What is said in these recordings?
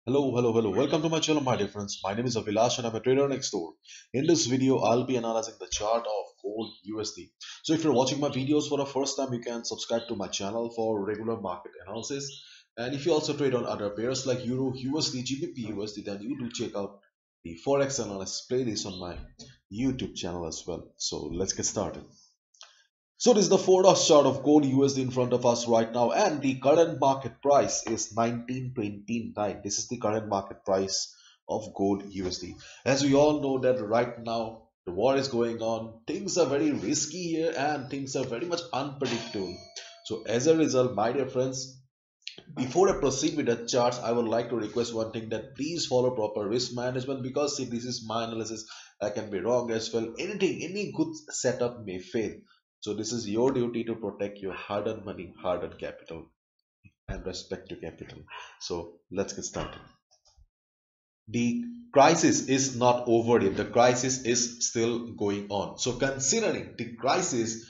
Hello. Welcome to my channel, my dear friends. My name is Avilash and I'm a trader next door. In this video, I'll be analyzing the chart of gold USD. So if you're watching my videos for the first time, you can subscribe to my channel for regular market analysis. And if you also trade on other pairs like Euro, USD, GBP, USD, then you do check out the Forex analysis playlist on my YouTube channel as well. So let's get started. So this is the 4 hour chart of gold USD in front of us right now, and the current market price is 1929. This is the current market price of gold USD. As we all know that right now the war is going on, things are very risky here and things are very much unpredictable. So as a result, my dear friends, before I proceed with the charts, I would like to request one thing, that please follow proper risk management, because see, this is my analysis. I can be wrong as well. Any good setup may fail. So this is your duty to protect your hard-earned money, hard-earned capital, and respect your capital. So let's get started. The crisis is not over yet. The crisis is still going on. So considering the crisis,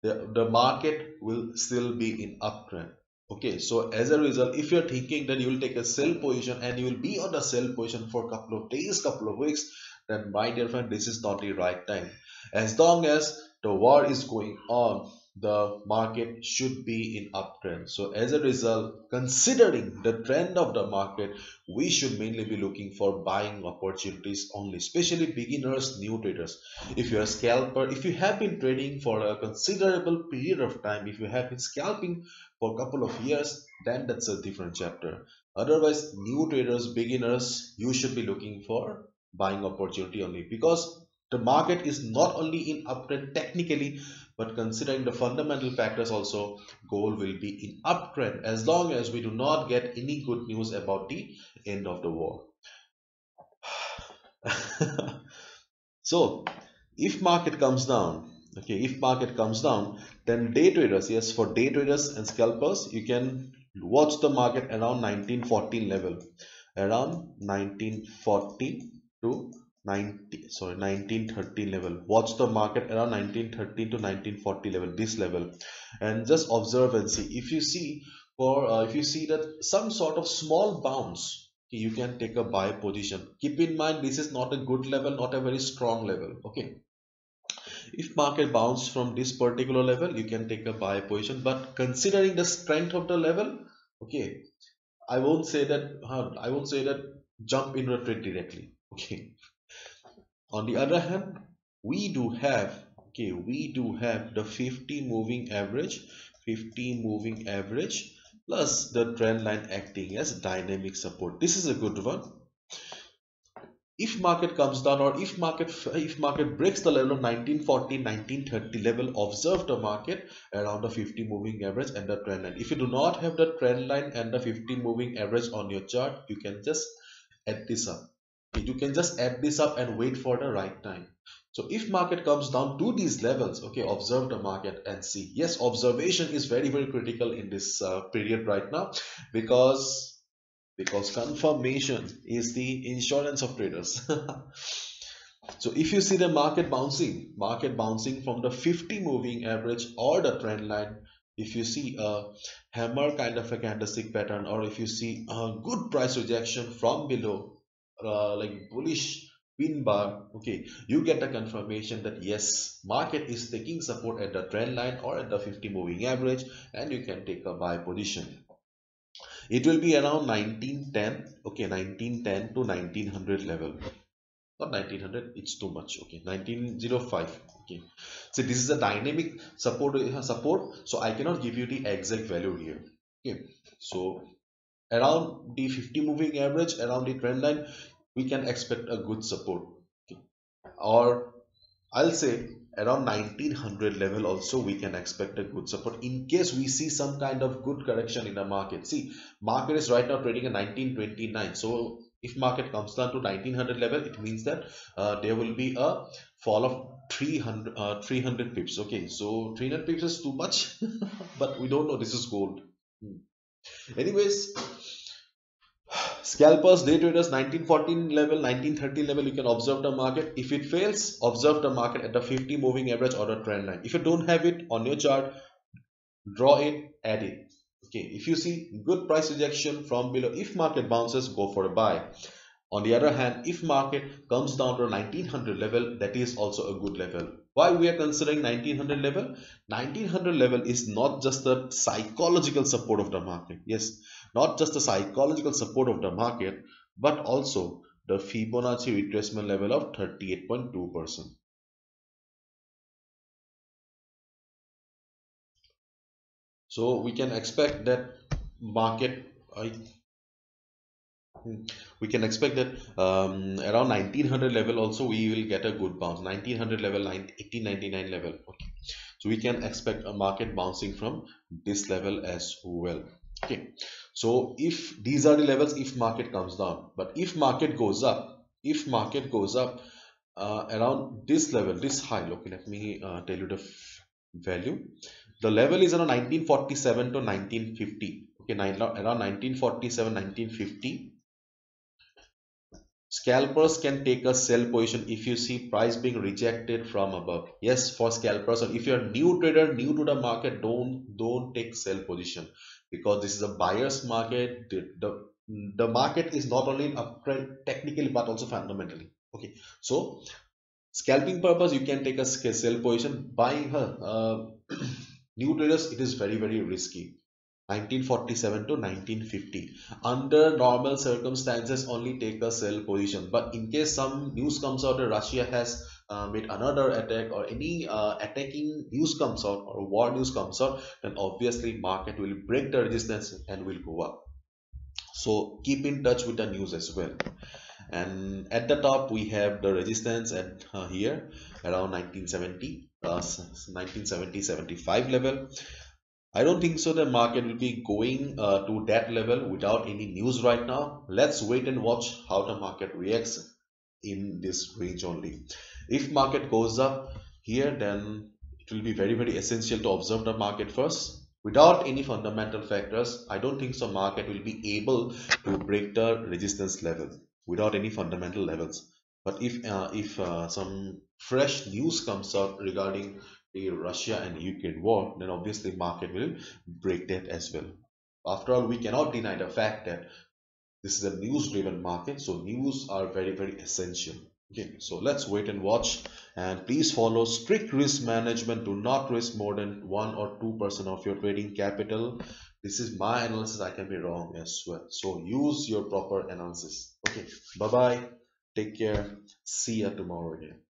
the market will still be in uptrend. Okay, so as a result, if you're thinking that you will take a sell position and you will be on the sell position for a couple of days, couple of weeks, then my dear friend, this is not the right time. As long as the war is going on, the market should be in uptrend. So as a result, considering the trend of the market, we should mainly be looking for buying opportunities only, especially beginners, new traders. If you're a scalper, if you have been trading for a considerable period of time, if you have been scalping for a couple of years, then that's a different chapter. Otherwise, new traders, beginners, you should be looking for buying opportunity only, because the market is not only in uptrend technically, but considering the fundamental factors also, gold will be in uptrend as long as we do not get any good news about the end of the war. So if market comes down, okay, if market comes down, then day traders, yes, for day traders and scalpers, you can watch the market around 1914 level, around 1914 to 1930 level. Watch the market around 1930 to 1940 level, this level, and just observe and see. If you see, if you see that some sort of small bounce, you can take a buy position. Keep in mind, this is not a good level, not a very strong level. Okay, if market bounce from this particular level, you can take a buy position, but considering the strength of the level, okay, I won't say that jump in or trade directly. Okay, on the other hand, we do have, we do have the 50 moving average, 50 moving average plus the trend line acting as dynamic support. This is a good one. If market comes down, or if market breaks the level of 1940 1930 level, observe the market around the 50 moving average and the trend line. If you do not have the trend line and the 50 moving average on your chart, you can just add this up. You can just add this up and wait for the right time. So if market comes down to these levels, okay, observe the market and see. Yes, observation is very critical in this period right now, because confirmation is the insurance of traders. So if you see the market bouncing from the 50 moving average or the trend line, if you see a hammer kind of a candlestick pattern, or if you see a good price rejection from below, like bullish pin bar, okay, you get a confirmation that yes, market is taking support at the trend line or at the 50 moving average, and you can take a buy position. It will be around 1910, okay, 1910 to 1900 level. Not 1900, it's too much, okay, 1905, okay. So this is a dynamic support, so I cannot give you the exact value here, okay. So around the 50 moving average, around the trend line, we can expect a good support, okay. Or I'll say around 1900 level also we can expect a good support in case we see some kind of good correction in the market. See, market is right now trading at 1929. So if market comes down to 1900 level, it means that there will be a fall of 300 pips. Okay, so 300 pips is too much, but we don't know. This is gold. Anyways, scalpers, day traders, 1914 level, 1930 level, you can observe the market. If it fails, observe the market at the 50 moving average or the trend line. If you don't have it on your chart, draw it, add it. Okay, if you see good price rejection from below, if market bounces, go for a buy. On the other hand, if market comes down to a 1900 level, that is also a good level. Why we are considering 1900 level? 1900 level is not just the psychological support of the market. Yes, not just the psychological support of the market, but also the Fibonacci retracement level of 38.2%. So we can expect that market we can expect that around 1900 level also we will get a good bounce. 1900 level, 1899 level. Okay, so we can expect a market bouncing from this level as well. Okay, so if these are the levels, if market comes down, but if market goes up, around this level, this high, okay, let me tell you the value. The level is around 1947 to 1950. Okay, around 1947, 1950. Scalpers can take a sell position if you see price being rejected from above. Yes, for scalpers, or if you're a new trader, new to the market, don't take sell position, because this is a buyer's market. The market is not only uptrend technically but also fundamentally. Okay, so scalping purpose, you can take a sell position. Buying her new traders, it is very risky. 1947 to 1950. Under normal circumstances, only take a sell position. But in case some news comes out that Russia has made another attack, or any attacking news comes out, or war news comes out, then obviously market will break the resistance and will go up. So keep in touch with the news as well. And at the top we have the resistance at here around 1970, 1970-75 level. I don't think so the market will be going to that level without any news right now. Let's wait and watch how the market reacts in this range only. If market goes up here, then it will be very essential to observe the market first. Without any fundamental factors, I don't think so market will be able to break the resistance level without any fundamental levels. But if some fresh news comes out regarding the Russia and Ukraine war, then obviously market will break that as well. After all, we cannot deny the fact that this is a news driven market, so news are very essential. Okay, so let's wait and watch, and please follow strict risk management. Do not risk more than 1 or 2% of your trading capital. This is my analysis, I can be wrong as well, so use your proper analysis. Okay, bye bye, take care, see you tomorrow again.